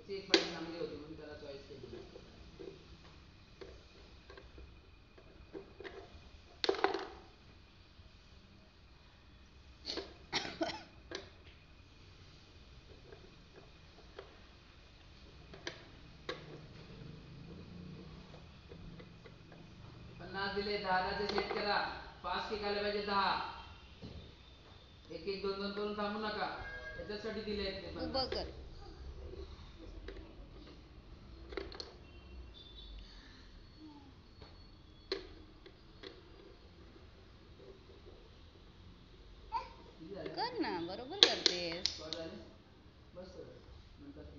एकची एक फाईट चांगली होती म्हणून त्याला चॉईस केली. दिले 10 सेट करा. फास्ट किक आले पाहिजे 10. एक एक दोन दोन करून थांबू नका. त्याच्यासाठी दिले आहेत ते. उभं कर. कर ना, बरोबर करतेस.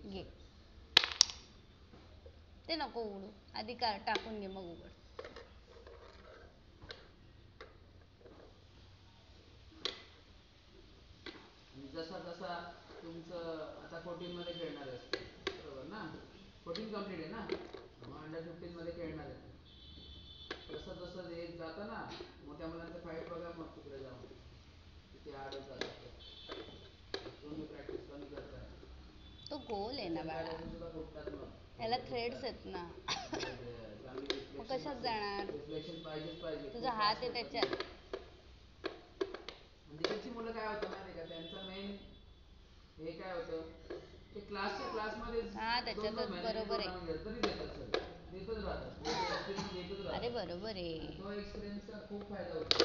घे ते नको उघडू, आधी टाकून घे मग उघड. जसा जसा तुमचं आता 14 मध्ये खेळणार आहे बरोबर ना. 14 कम्प्लीट आहे ना, मग अंडर 15 मध्ये खेळणार आहे. जसं जसं येत जातं ना मोठ्या मुलांचं फाईट बघा मग तिकडे जाऊन किती हार्ड होतात. तुम्ही प्रॅक्टिस कमी करताय. तो गोल आहे ना बाळा, याला थ्रेड्स आहेत ना. मग कशात जाणार. तुझा हात आहे त्याच्यात. म्हणजे त्याची मुलं काय होतं माहिती का, त्यांचं मेन हे काय होतं ते क्लासच्या क्लासमध्ये त्याच्यातच बरोबर आहे. तरी देतच राहतात. अरे बरोबर आहे. तो एक्सपिरियन्सचा खूप फायदा होतो.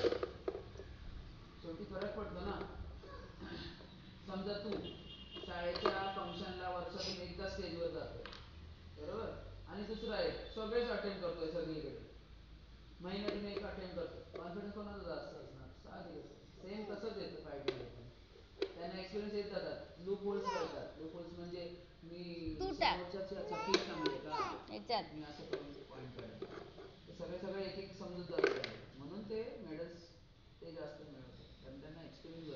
शेवटी फरक पडतो ना. समजा तू शाळेच्या फंक्शनला वर्षातून एकदा स्टेजवर जातो बरोबर, आणि दुसरा एक सगळेच अटेंड करतोय सगळीकडे, महिन्यातून एक अटेंड करतो. कॉन्फिडन्स कोणाचा जास्त असणार, साहजिकच. सेम तसंच येतं फाईटमध्ये पण. त्यांना एक्सपिरियन्स येत जातात, लूप होल्स कळतात. लूप होल्स म्हणजे मी समोरच्या चकीत चांगले का मी असं करून पॉईंट काढेल, सगळे सगळे एक एक समजून जातात. म्हणून ते मेडल्स ते जास्त मिळवतात, कारण त्यांना एक्सपिरियन्स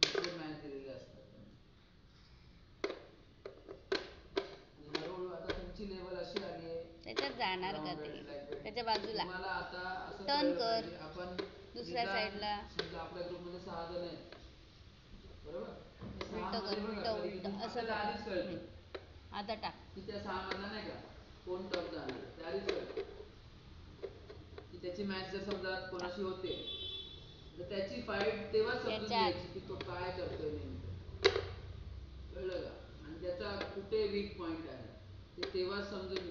भरपूर मॅच दिलेले असतात. हळूहळू आता तुमची लेवल अशी आली आहे त्याच्यात जाणार का ते, त्याच्या बाजूला तुम्हाला आता असं टर्न कर. आपण दुसऱ्या साईडला आपल्या ग्रुपमध्ये 6 जण आहेत बरोबर. उलट असं आधीच कळतं आता टाक की त्या 6 मधला नाही का कोण टॉप जाणार, ते आधीच कळतं की त्याची मॅच जर समजा कोणाशी होते तर त्याची फाईट तेव्हा समजून घ्यायची की तो काय करतोय नेमकं, कळलं का. आणि त्याचा कुठे वीक पॉइंट आहे ते तेव्हा समजून